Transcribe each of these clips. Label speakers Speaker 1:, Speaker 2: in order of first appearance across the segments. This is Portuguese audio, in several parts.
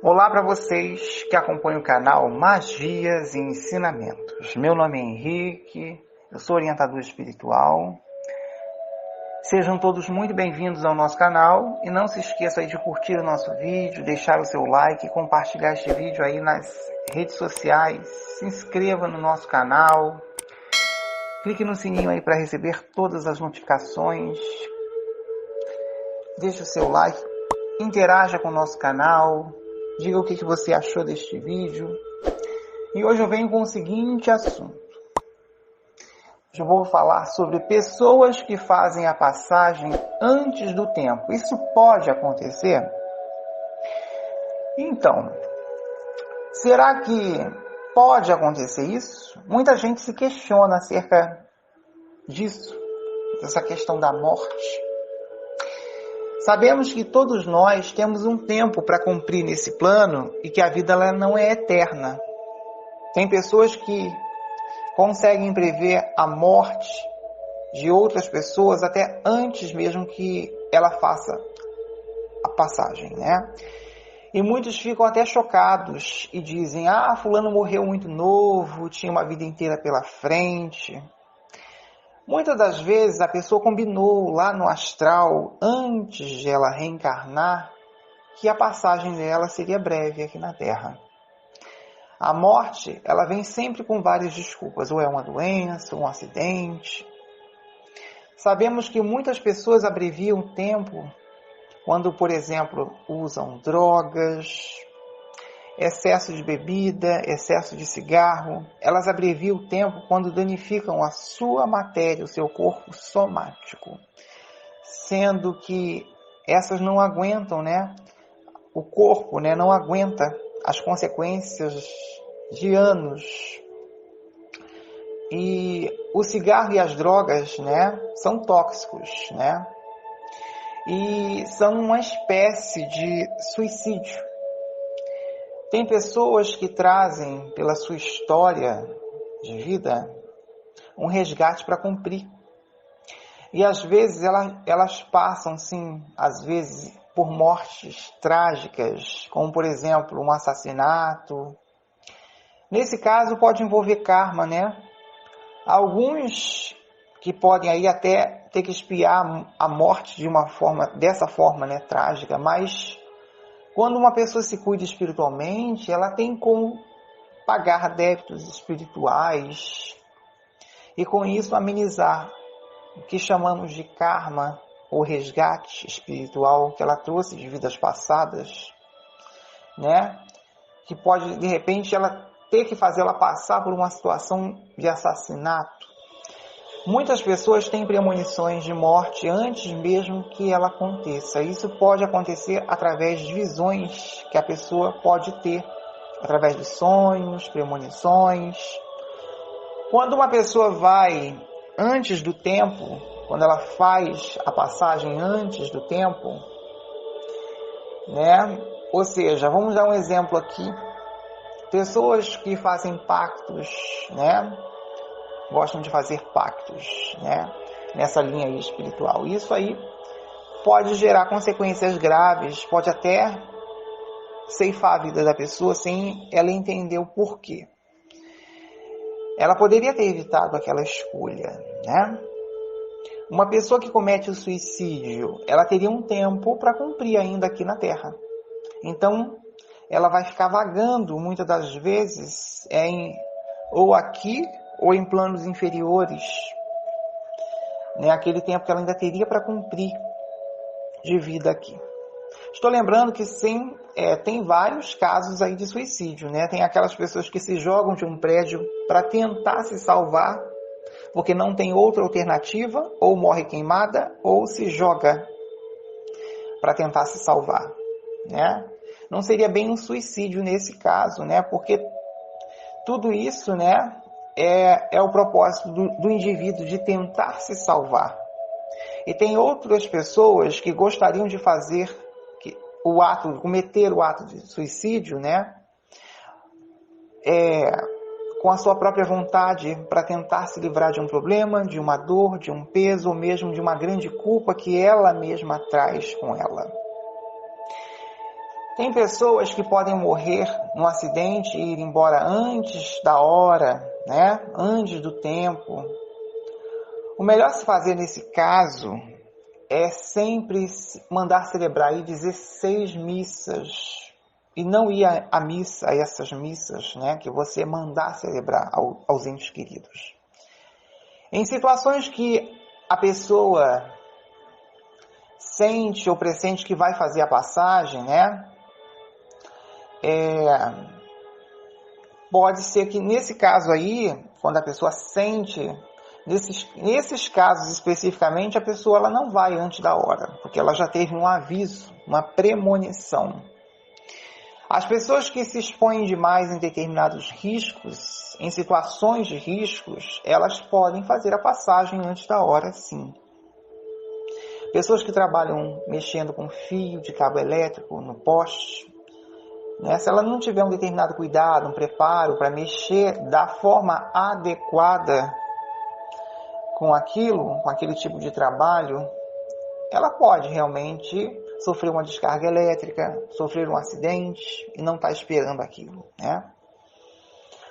Speaker 1: Olá para vocês que acompanham o canal Magias e Ensinamentos. Meu nome é Henrique, eu sou orientador espiritual. Sejam todos muito bem-vindos ao nosso canal e não se esqueça aí de curtir o nosso vídeo, deixar o seu like, compartilhar este vídeo aí nas redes sociais, se inscreva no nosso canal, clique no sininho aí para receber todas as notificações, deixe o seu like, interaja com o nosso canal. Diga o que você achou deste vídeo. E hoje eu venho com o seguinte assunto. Hoje eu vou falar sobre pessoas que fazem a passagem antes do tempo. Isso pode acontecer? Então, será que pode acontecer isso? Muita gente se questiona acerca disso, dessa questão da morte. Sabemos que todos nós temos um tempo para cumprir nesse plano e que a vida ela não é eterna. Tem pessoas que conseguem prever a morte de outras pessoas até antes mesmo que ela faça a passagem, né? E muitos ficam até chocados e dizem: fulano morreu muito novo, tinha uma vida inteira pela frente. Muitas das vezes a pessoa combinou lá no astral, antes de ela reencarnar, que a passagem dela seria breve aqui na Terra. A morte, ela vem sempre com várias desculpas, ou é uma doença, ou um acidente. Sabemos que muitas pessoas abreviam o tempo quando, por exemplo, usam drogas, excesso de bebida, excesso de cigarro. Elas abreviam o tempo quando danificam a sua matéria, o seu corpo somático. Sendo que essas não aguentam, né? O corpo, né, não aguenta as consequências de anos. E o cigarro e as drogas, né, são tóxicos, né? E são uma espécie de suicídio. Tem pessoas que trazem, pela sua história de vida, um resgate para cumprir. E às vezes elas passam, sim, às vezes por mortes trágicas, como por exemplo um assassinato. Nesse caso pode envolver karma, né? Alguns que podem aí até ter que expiar a morte dessa forma, né, trágica, mas quando uma pessoa se cuida espiritualmente, ela tem como pagar débitos espirituais e com isso amenizar o que chamamos de karma ou resgate espiritual que ela trouxe de vidas passadas, né? Que pode, de repente, ela ter que fazer ela passar por uma situação de assassinato. Muitas pessoas têm premonições de morte antes mesmo que ela aconteça. Isso pode acontecer através de visões que a pessoa pode ter, através de sonhos, premonições. Quando uma pessoa vai antes do tempo, quando ela faz a passagem antes do tempo, né? Ou seja, vamos dar um exemplo aqui. Pessoas que fazem pactos, né? Gostam de fazer pactos, né? Nessa linha aí espiritual. Isso aí pode gerar consequências graves, pode até ceifar a vida da pessoa sem ela entender o porquê. Ela poderia ter evitado aquela escolha, né? Uma pessoa que comete o suicídio, ela teria um tempo para cumprir ainda aqui na Terra. Então, ela vai ficar vagando muitas das vezes ou aqui ou em planos inferiores, né? Aquele tempo que ela ainda teria para cumprir de vida aqui. Estou lembrando que sim, tem vários casos aí de suicídio, né? Tem aquelas pessoas que se jogam de um prédio para tentar se salvar, porque não tem outra alternativa, ou morre queimada, ou se joga para tentar se salvar, né? Não seria bem um suicídio nesse caso, né? Porque tudo isso, né, é o propósito do indivíduo de tentar se salvar. E tem outras pessoas que gostariam de fazer cometer o ato de suicídio, né, com a sua própria vontade para tentar se livrar de um problema, de uma dor, de um peso ou mesmo de uma grande culpa que ela mesma traz com ela. Tem pessoas que podem morrer num acidente e ir embora antes da hora, né? Antes do tempo. O melhor a se fazer nesse caso é sempre mandar celebrar aí 16 missas. E não ir à missa, a essas missas, né? Que você mandar celebrar aos entes queridos. Em situações que a pessoa sente ou pressente que vai fazer a passagem, né? Pode ser que nesse caso aí, quando a pessoa sente, nesses casos especificamente, a pessoa ela não vai antes da hora, porque ela já teve um aviso, uma premonição. As pessoas que se expõem demais em determinados riscos, em situações de riscos, elas podem fazer a passagem antes da hora, sim. Pessoas que trabalham mexendo com fio de cabo elétrico no poste, né? Se ela não tiver um determinado cuidado, um preparo para mexer da forma adequada com aquele tipo de trabalho, ela pode realmente sofrer uma descarga elétrica, sofrer um acidente e não está esperando aquilo, né?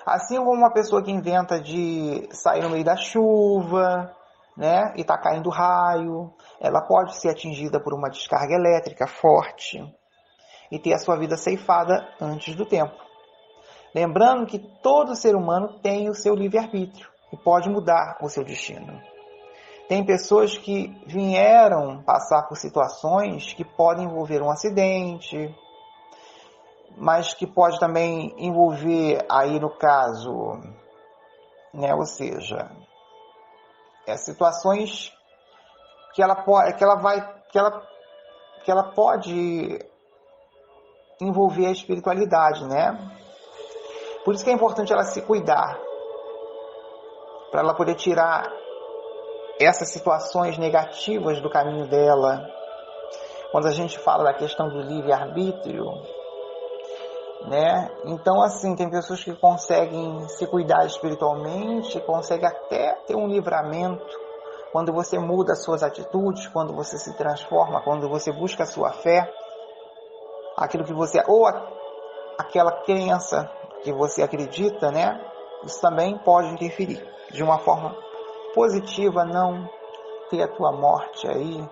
Speaker 1: Assim como uma pessoa que inventa de sair no meio da chuva, né, e está caindo raio, ela pode ser atingida por uma descarga elétrica forte e ter a sua vida ceifada antes do tempo. Lembrando que todo ser humano tem o seu livre-arbítrio e pode mudar o seu destino. Tem pessoas que vieram passar por situações que podem envolver um acidente, mas que pode também envolver aí no caso, né, ou seja, situações que ela pode envolver a espiritualidade, né? Por isso que é importante ela se cuidar, para ela poder tirar essas situações negativas do caminho dela. Quando a gente fala da questão do livre-arbítrio, né? Então, assim, tem pessoas que conseguem se cuidar espiritualmente, conseguem até ter um livramento quando você muda as suas atitudes, quando você se transforma, quando você busca a sua fé, aquilo que você, ou aquela crença que você acredita, né? Isso também pode interferir de uma forma positiva, não ter a tua morte aí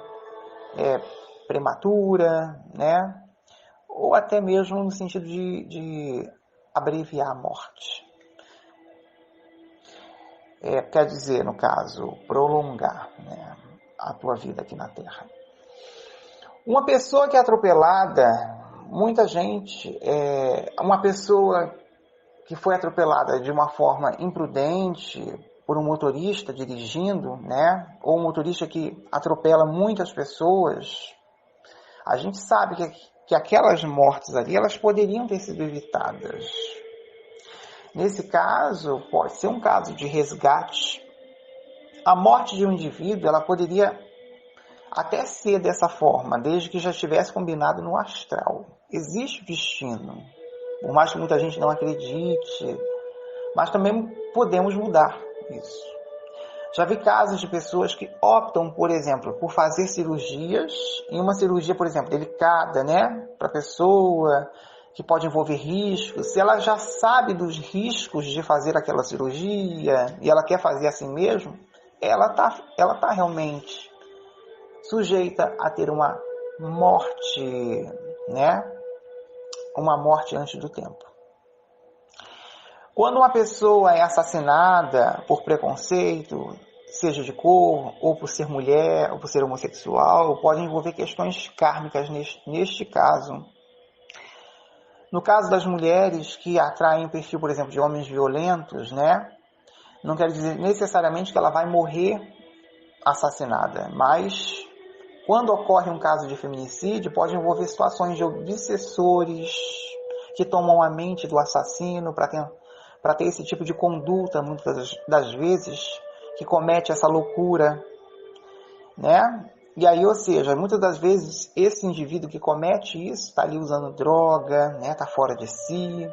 Speaker 1: prematura, né? Ou até mesmo no sentido de abreviar a morte. Quer dizer, no caso, prolongar, né, a tua vida aqui na Terra. Uma pessoa que é atropelada, muita gente, uma pessoa que foi atropelada de uma forma imprudente por um motorista dirigindo, né, ou um motorista que atropela muitas pessoas, a gente sabe que aquelas mortes ali, elas poderiam ter sido evitadas. Nesse caso, pode ser um caso de resgate. A morte de um indivíduo, ela poderia até ser dessa forma, desde que já estivesse combinado no astral. Existe o destino, por mais que muita gente não acredite, mas também podemos mudar isso. Já vi casos de pessoas que optam, por exemplo, por fazer cirurgias, em uma cirurgia, por exemplo, delicada, né, para a pessoa, que pode envolver riscos. Se ela já sabe dos riscos de fazer aquela cirurgia e ela quer fazer assim mesmo, ela tá realmente sujeita a ter uma morte, né, uma morte antes do tempo. Quando uma pessoa é assassinada por preconceito, seja de cor, ou por ser mulher, ou por ser homossexual, pode envolver questões kármicas neste caso. No caso das mulheres que atraem o perfil, por exemplo, de homens violentos, né? Não quer dizer necessariamente que ela vai morrer assassinada, mas quando ocorre um caso de feminicídio, pode envolver situações de obsessores que tomam a mente do assassino para ter esse tipo de conduta, muitas das vezes, que comete essa loucura, né? E aí, ou seja, muitas das vezes esse indivíduo que comete isso está ali usando droga, né? Está fora de si.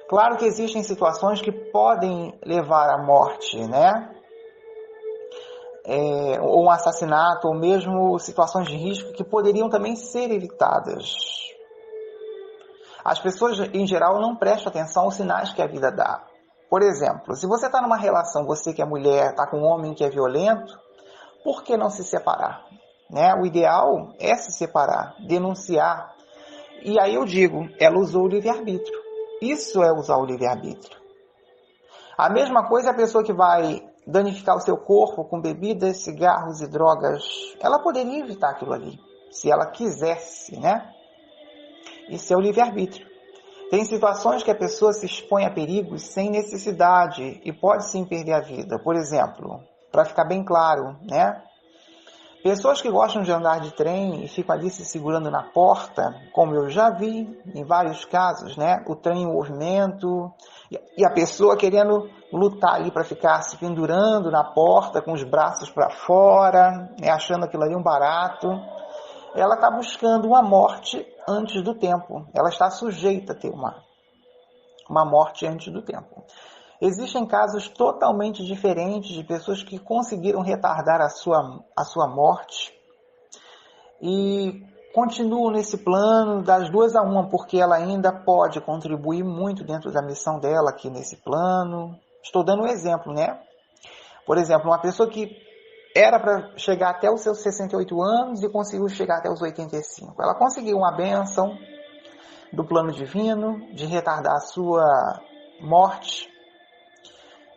Speaker 1: Claro que existem situações que podem levar à morte, né? Ou um assassinato, ou mesmo situações de risco que poderiam também ser evitadas. As pessoas, em geral, não prestam atenção aos sinais que a vida dá. Por exemplo, se você está numa relação, você que é mulher, está com um homem que é violento, por que não se separar? Né? O ideal é se separar, denunciar. E aí eu digo, ela usou o livre-arbítrio. Isso é usar o livre-arbítrio. A mesma coisa é a pessoa que vai danificar o seu corpo com bebidas, cigarros e drogas. Ela poderia evitar aquilo ali, se ela quisesse, né? Isso é o livre-arbítrio. Tem situações que a pessoa se expõe a perigos sem necessidade e pode sim perder a vida. Por exemplo, para ficar bem claro, né? Pessoas que gostam de andar de trem e ficam ali se segurando na porta, como eu já vi em vários casos, né? O trem em movimento e a pessoa querendo lutar ali para ficar se pendurando na porta com os braços para fora, né? Achando aquilo ali um barato. Ela está buscando uma morte antes do tempo. Ela está sujeita a ter uma morte antes do tempo. Existem casos totalmente diferentes de pessoas que conseguiram retardar a sua morte e continuam nesse plano das 2 a 1, porque ela ainda pode contribuir muito dentro da missão dela aqui nesse plano. Estou dando um exemplo, né? Por exemplo, uma pessoa que era para chegar até os seus 68 anos e conseguiu chegar até os 85. Ela conseguiu uma bênção do plano divino de retardar a sua morte,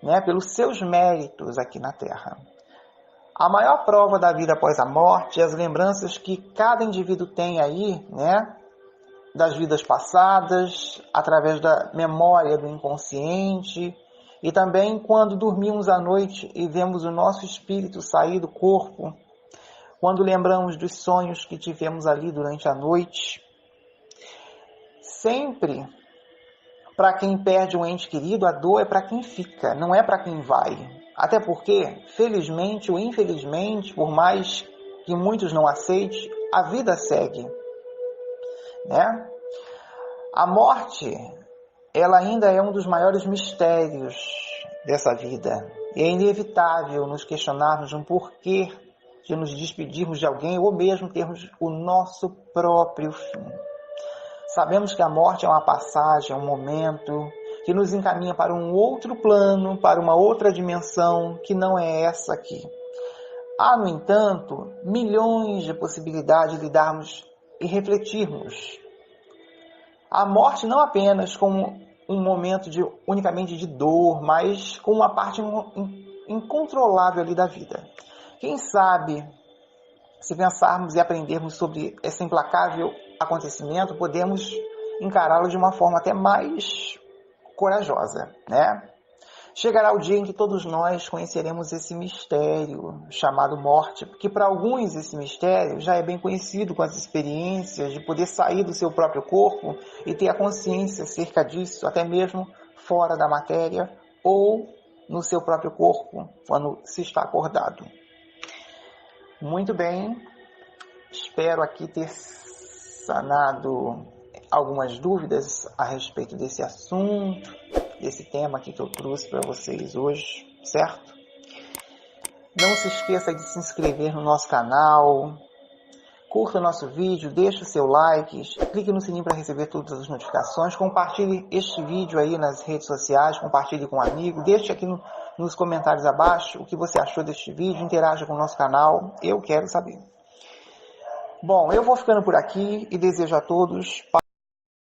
Speaker 1: né, pelos seus méritos aqui na Terra. A maior prova da vida após a morte é as lembranças que cada indivíduo tem aí, né, das vidas passadas, através da memória do inconsciente, e também quando dormimos à noite e vemos o nosso espírito sair do corpo, quando lembramos dos sonhos que tivemos ali durante a noite. Sempre, para quem perde um ente querido, a dor é para quem fica, não é para quem vai. Até porque, felizmente ou infelizmente, por mais que muitos não aceitem, a vida segue, né? A morte, ela ainda é um dos maiores mistérios dessa vida. E é inevitável nos questionarmos um porquê de nos despedirmos de alguém ou mesmo termos o nosso próprio fim. Sabemos que a morte é uma passagem, é um momento que nos encaminha para um outro plano, para uma outra dimensão que não é essa aqui. Há, no entanto, milhões de possibilidades de lidarmos e refletirmos a morte não apenas como um momento unicamente de dor, mas com uma parte incontrolável ali da vida. Quem sabe, se pensarmos e aprendermos sobre esse implacável acontecimento, podemos encará-lo de uma forma até mais corajosa, né? Chegará o dia em que todos nós conheceremos esse mistério chamado morte, porque para alguns esse mistério já é bem conhecido com as experiências de poder sair do seu próprio corpo e ter a consciência acerca disso, até mesmo fora da matéria ou no seu próprio corpo, quando se está acordado. Muito bem, espero aqui ter sanado algumas dúvidas a respeito desse assunto, desse tema aqui que eu trouxe para vocês hoje, certo? Não se esqueça de se inscrever no nosso canal, curta o nosso vídeo, deixe o seu like, clique no sininho para receber todas as notificações, compartilhe este vídeo aí nas redes sociais, compartilhe com um amigo, deixe aqui nos comentários abaixo o que você achou deste vídeo, interaja com o nosso canal, eu quero saber. Bom, eu vou ficando por aqui e desejo a todos